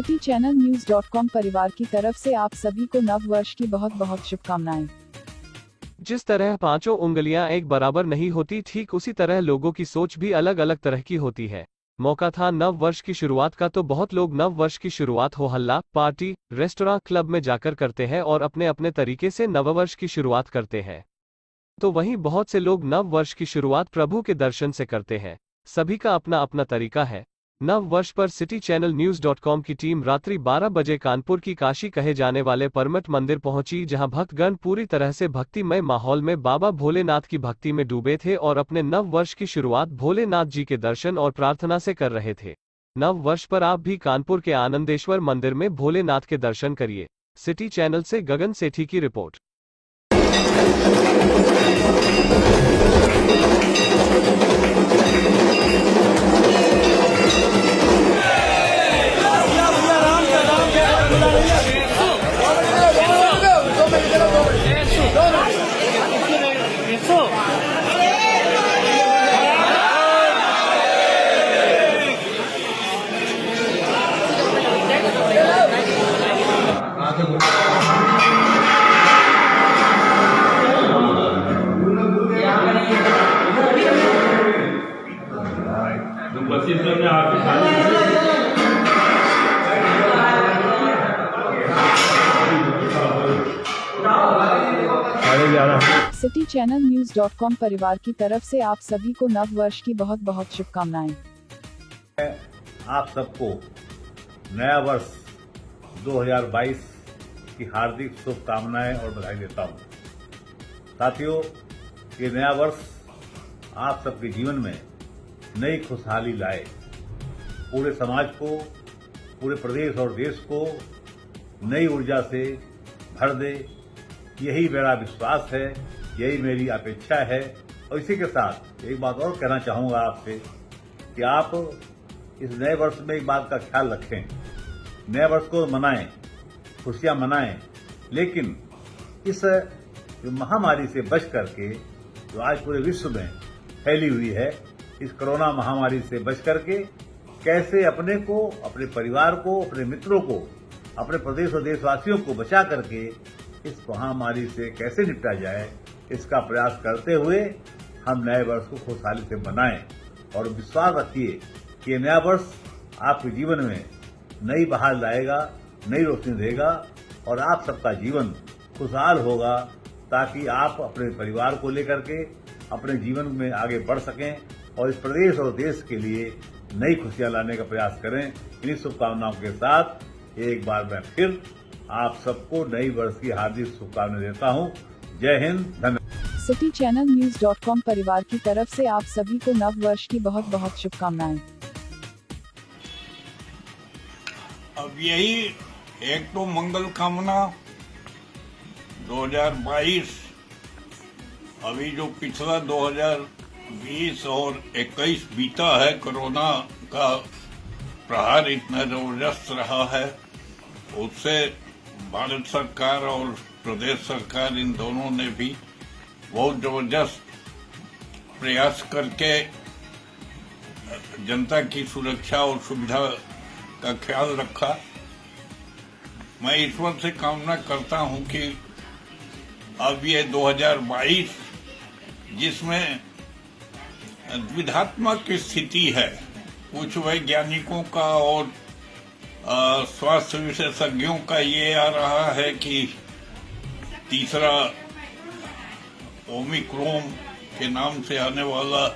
City channel न्यूज़.com परिवार की तरफ से आप सभी को नव वर्ष की बहुत बहुत शुभकामनाएं। जिस तरह पांचों उंगलियां एक बराबर नहीं होती, ठीक उसी तरह लोगों की सोच भी अलग अलग तरह की होती है। मौका था नव वर्ष की शुरुआत का, तो बहुत लोग नव वर्ष की शुरुआत हो हल्ला, पार्टी, रेस्टोरेंट, क्लब में जाकर करते हैं और अपने अपने तरीके से नववर्ष की शुरुआत करते हैं। तो वहीं बहुत से लोग नव वर्ष की शुरुआत प्रभु के दर्शन से करते हैं। सभी का अपना अपना तरीका है। नव वर्ष पर सिटी चैनल न्यूज़.com की टीम रात्रि 12 बजे कानपुर की काशी कहे जाने वाले परमट मंदिर पहुंची, जहां भक्तगण पूरी तरह से भक्तिमय माहौल में बाबा भोलेनाथ की भक्ति में डूबे थे और अपने नव वर्ष की शुरुआत भोलेनाथ जी के दर्शन और प्रार्थना से कर रहे थे। नव वर्ष पर आप भी कानपुर के आनंदेश्वर मंदिर में भोलेनाथ के दर्शन करिए। सिटी चैनल से गगन सेठी की रिपोर्ट। सिटी चैनल न्यूज़.com परिवार की तरफ से आप सभी को नव वर्ष की बहुत बहुत शुभकामनाएं। आप सबको नया वर्ष 2022 की हार्दिक शुभकामनाएं और बधाई देता हूं। साथियों, ये नया वर्ष आप सबके जीवन में नई खुशहाली लाए, पूरे समाज को, पूरे प्रदेश और देश को नई ऊर्जा से भर दे। यही मेरा विश्वास है, यही मेरी अपेक्षा है। और इसी के साथ एक बात और कहना चाहूंगा आपसे कि आप इस नए वर्ष में एक बात का ख्याल रखें। नए वर्ष को मनाएं, खुशियां मनाएं, लेकिन इस महामारी से बच करके, जो आज पूरे विश्व में फैली हुई है, इस कोरोना महामारी से बच करके कैसे अपने को, अपने परिवार को, अपने मित्रों को, अपने प्रदेश और देशवासियों को बचा करके इस महामारी से कैसे निपटा जाए, इसका प्रयास करते हुए हम नए वर्ष को खुशहाली से मनाएं। और विश्वास रखिए कि नया वर्ष आपके जीवन में नई बहार लाएगा, नई रोशनी देगा और आप सबका जीवन खुशहाल होगा, ताकि आप अपने परिवार को लेकर के अपने जीवन में आगे बढ़ सकें और इस प्रदेश और देश के लिए नई खुशियां लाने का प्रयास करें। इन्हीं शुभकामनाओं के साथ एक बार मैं फिर आप सबको नई वर्ष की हार्दिक शुभकामनाएं देता हूं। जय हिंद, धन्यवाद। सिटी चैनल न्यूज़.com परिवार की तरफ से आप सभी को नव वर्ष की बहुत बहुत शुभकामनाएं। अब यही एक तो मंगल कामना 2022, अभी जो पिछला 2020 और 21 बीता है, कोरोना का प्रहार इतना जबरदस्त रहा है, उससे भारत सरकार और प्रदेश सरकार, इन दोनों ने भी बहुत जबरदस्त प्रयास करके जनता की सुरक्षा और सुविधा का ख्याल रखा। मैं ईश्वर से कामना करता हूं कि अब ये 2022, जिसमें द्विधात्मक स्थिति है, कुछ वैज्ञानिकों का और स्वास्थ्य विशेषज्ञों का ये आ रहा है कि तीसरा ओमिक्रॉन के नाम से आने वाला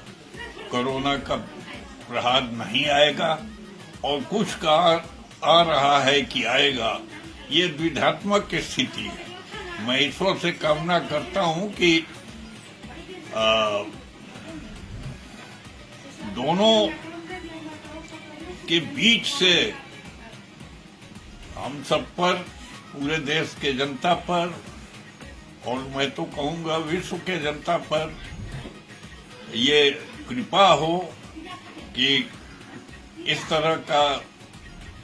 कोरोना का प्रहार नहीं आएगा, और कुछ का आ रहा है कि आएगा। ये द्विधात्मक स्थिति है। मैं ईश्वर से कामना करता हूं कि दोनों के बीच से हम सब पर, पूरे देश के जनता पर, और मैं तो कहूंगा विश्व के जनता पर ये कृपा हो कि इस तरह का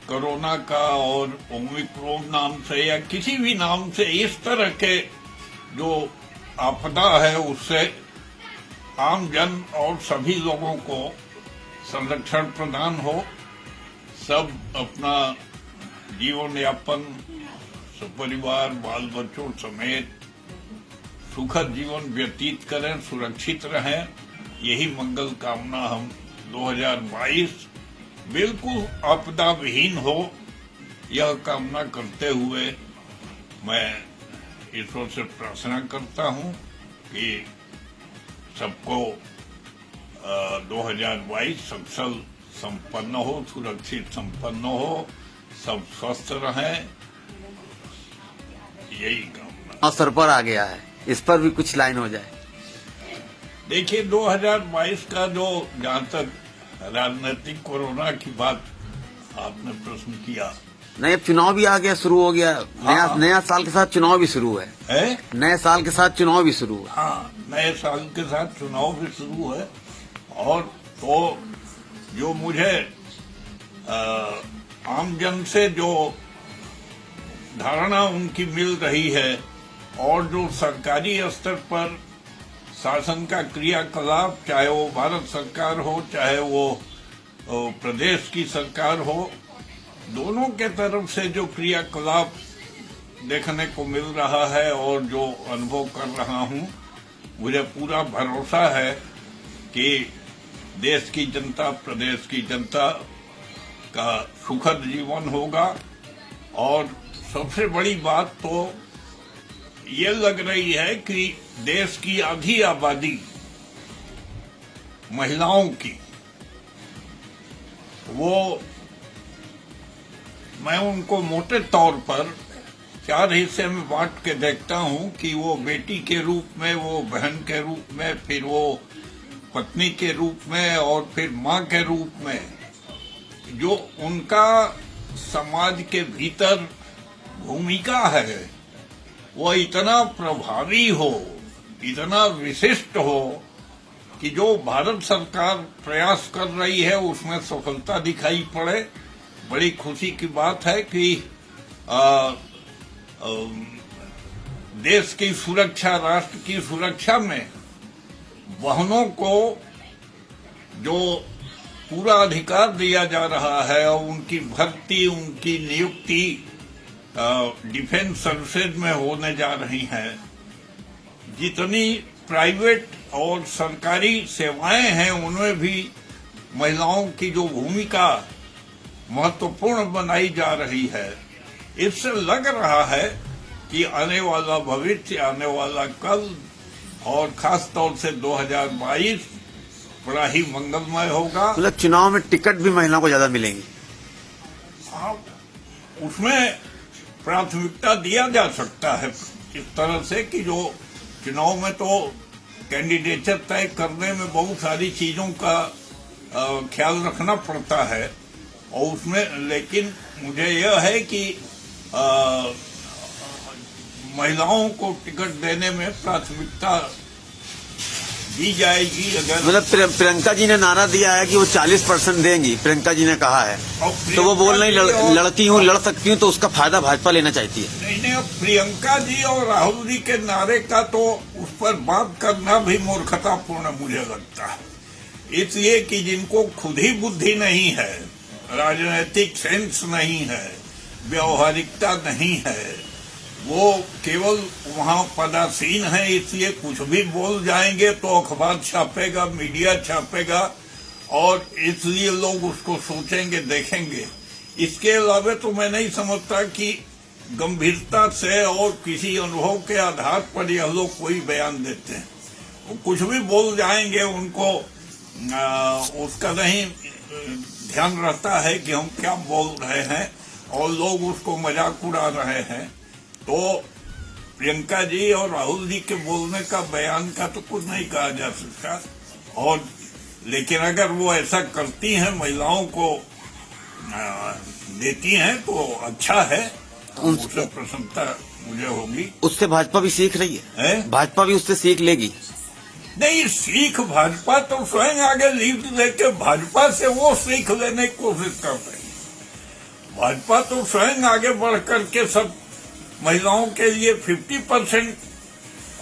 कोरोना का और ओमिक्रॉन नाम से या किसी भी नाम से इस तरह के जो आपदा है, उससे आम जन और सभी लोगों को संरक्षण प्रदान हो। सब अपना जीवन यापन सपरिवार बाल बच्चों समेत सुखद जीवन व्यतीत करें, सुरक्षित रहें, यही मंगल कामना हम 2022 बिल्कुल आपदा विहीन हो, यह कामना करते हुए मैं ईश्वर से प्रार्थना करता हूं कि सबको 2022 सफल संपन्न हो, सुरक्षित संपन्न हो, सब स्वस्थ रहें, यही कामना। असर पर आ गया है, इस पर भी कुछ लाइन हो जाए। देखिए 2022 का जो जहां तक राजनीतिक कोरोना की बात आपने प्रश्न किया, नहीं अब चुनाव भी आ गया, शुरू हो गया, नया साल के साथ चुनाव भी शुरू है, नए साल के साथ चुनाव भी शुरू है। हाँ, नए साल के साथ चुनाव भी शुरू है। और तो जो मुझे आमजन से जो धारणा उनकी मिल रही है और जो सरकारी स्तर पर शासन का क्रियाकलाप, चाहे वो भारत सरकार हो चाहे वो प्रदेश की सरकार हो, दोनों के तरफ से जो क्रियाकलाप देखने को मिल रहा है और जो अनुभव कर रहा हूं, मुझे पूरा भरोसा है कि देश की जनता, प्रदेश की जनता का सुखद जीवन होगा। और सबसे बड़ी बात तो ये लग रही है कि देश की आधी आबादी महिलाओं की, वो मैं उनको मोटे तौर पर 4 हिस्से में बांट के देखता हूं कि वो बेटी के रूप में, वो बहन के रूप में, फिर वो पत्नी के रूप में और फिर मां के रूप में, जो उनका समाज के भीतर भूमिका है वो इतना प्रभावी हो, इतना विशिष्ट हो कि जो भारत सरकार प्रयास कर रही है उसमें सफलता दिखाई पड़े। बड़ी खुशी की बात है कि देश की सुरक्षा, राष्ट्र की सुरक्षा में बहनों को जो पूरा अधिकार दिया जा रहा है और उनकी भर्ती, उनकी नियुक्ति डिफेंस सर्विसेज में होने जा रही है। जितनी प्राइवेट और सरकारी सेवाएं हैं उनमें भी महिलाओं की जो भूमिका महत्वपूर्ण बनाई जा रही है, इससे लग रहा है कि आने वाला भविष्य, आने वाला कल और खास तौर से 2022 बड़ा ही मंगलमय होगा। मतलब चुनाव में टिकट भी महिलाओं को ज्यादा मिलेंगी। हाँ, उसमें प्राथमिकता दिया जा सकता है इस तरह से कि जो चुनाव में तो कैंडिडेचर तय करने में बहुत सारी चीजों का ख्याल रखना पड़ता है और उसमें, लेकिन मुझे यह है कि महिलाओं को टिकट देने में प्राथमिकता दी जाएगी। अगर मतलब प्रियंका जी ने नारा दिया है कि वो 40% देंगी, प्रियंका जी ने कहा है, तो वो बोल रही लड़ती हूँ, लड़ सकती हूँ, तो उसका फायदा भाजपा लेना चाहती है। नहीं, प्रियंका जी और राहुल जी के नारे का तो उस पर बात करना भी मूर्खतापूर्ण मुझे लगता है, इसलिए कि जिनको खुद ही बुद्धि नहीं है, राजनीतिक सेंस नहीं है, व्यवहारिकता नहीं है, वो केवल वहां पदासीन है, इसलिए कुछ भी बोल जाएंगे तो अखबार छापेगा, मीडिया छापेगा और इसलिए लोग उसको सोचेंगे, देखेंगे। इसके अलावा तो मैं नहीं समझता कि गंभीरता से और किसी अनुभव के आधार पर यह लोग कोई बयान देते हैं। वो कुछ भी बोल जाएंगे, उनको उसका नहीं ध्यान रहता है कि हम क्या बोल रहे हैं और लोग उसको मजाक उड़ा रहे हैं। तो प्रियंका जी और राहुल जी के बोलने का, बयान का तो कुछ नहीं कहा जा सकता। और लेकिन अगर वो ऐसा करती हैं, महिलाओं को देती हैं तो अच्छा है, उससे प्रसन्नता मुझे होगी। उससे भाजपा भी सीख रही है? भाजपा भी उससे सीख लेगी? नहीं, सीख भाजपा तो स्वयं आगे लीड लेके भाजपा से वो सीख लेने की कोशिश कर रही है। भाजपा तो स्वयं आगे बढ़ करके सब महिलाओं के लिए 50%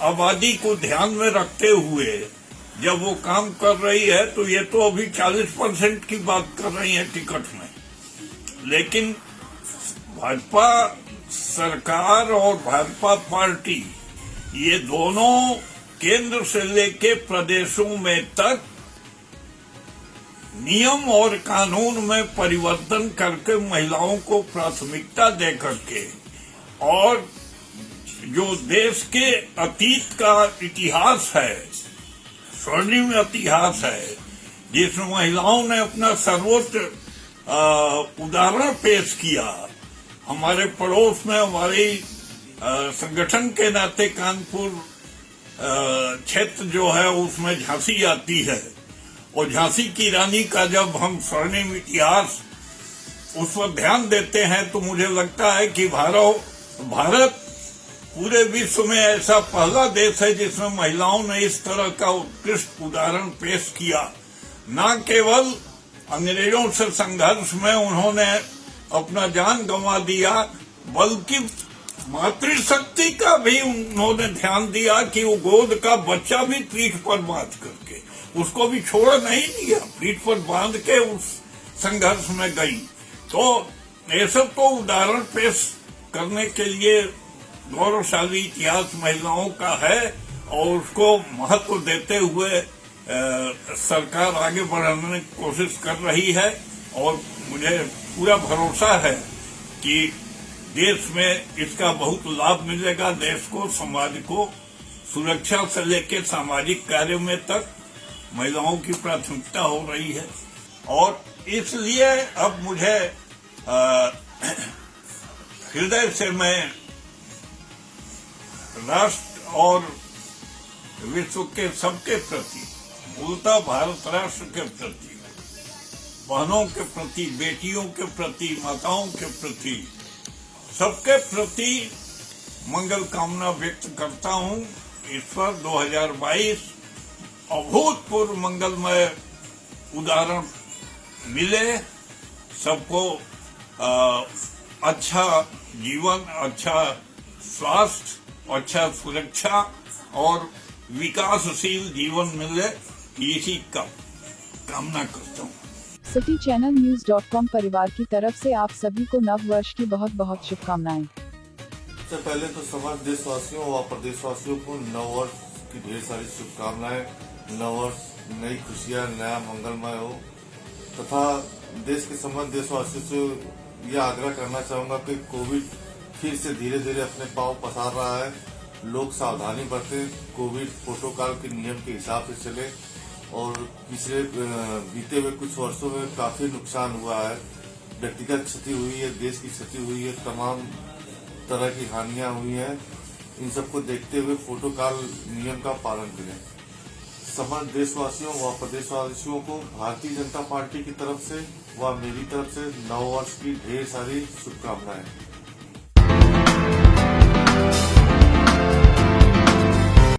आबादी को ध्यान में रखते हुए जब वो काम कर रही है, तो ये तो अभी 40% की बात कर रही है टिकट में। लेकिन भाजपा सरकार और भाजपा पार्टी ये दोनों केंद्र से लेके प्रदेशों में तक नियम और कानून में परिवर्तन करके महिलाओं को प्राथमिकता दे करके और जो देश के अतीत का इतिहास है, स्वर्णिम इतिहास है, जिसमें महिलाओं ने अपना सर्वोच्च उदाहरण पेश किया। हमारे पड़ोस में हमारी संगठन के नाते कानपुर क्षेत्र जो है उसमें झांसी आती है, और झांसी की रानी का जब हम स्वर्णिम इतिहास उस पर ध्यान देते हैं तो मुझे लगता है कि भारत पूरे विश्व में ऐसा पहला देश है जिसमें महिलाओं ने इस तरह का उत्कृष्ट उदाहरण पेश किया। न केवल अंग्रेजों से संघर्ष में उन्होंने अपना जान गंवा दिया, बल्कि मातृशक्ति का भी उन्होंने ध्यान दिया कि वो गोद का बच्चा भी पीठ पर बांध करके उसको भी छोड़ नहीं दिया, पीठ पर बांध के उस संघर्ष में गई। तो ये सब तो उदाहरण पेश करने के लिए गौरवशाली इतिहास महिलाओं का है, और उसको महत्व देते हुए सरकार आगे बढ़ाने की कोशिश कर रही है। और मुझे पूरा भरोसा है कि देश में इसका बहुत लाभ मिलेगा। देश को, समाज को सुरक्षा से लेकर सामाजिक कार्यों में तक महिलाओं की प्राथमिकता हो रही है, और इसलिए अब मुझे हृदय से मैं राष्ट्र और विश्व के सबके प्रति, मूलतः भारत राष्ट्र के प्रति, बहनों के प्रति, बेटियों के प्रति, माताओं के प्रति, सबके प्रति मंगल कामना व्यक्त करता हूं। ईश्वर 2022 अभूतपूर्व मंगलमय उदाहरण मिले, सबको अच्छा जीवन, अच्छा स्वास्थ्य, अच्छा सुरक्षा और विकासशील जीवन मिले, इसी का कामना करता हूँ। सिटी चैनल न्यूज.com परिवार की तरफ से आप सभी को नव वर्ष की बहुत बहुत शुभकामनाएं। सबसे पहले तो समस्त देशवासियों व प्रदेशवासियों को नव वर्ष की ढेर सारी शुभकामनाएं। नव वर्ष नई खुशियां, नया मंगलमय हो, तथा देश के समस्त देशवासियों से यह आग्रह करना चाहूंगा कि कोविड फिर से धीरे धीरे अपने पांव पसार रहा है। लोग सावधानी बरतें, कोविड प्रोटोकॉल के नियम के हिसाब से चले, और पिछले बीते हुए कुछ वर्षों में काफी नुकसान हुआ है, व्यक्तिगत क्षति हुई है, देश की क्षति हुई है, तमाम तरह की हानियां हुई हैं। इन सबको देखते हुए प्रोटोकॉल नियम का पालन करें। समस्त देशवासियों व प्रदेशवासियों को भारतीय जनता पार्टी की तरफ से व मेरी तरफ से नव वर्ष की ढेर सारी शुभकामनाएं।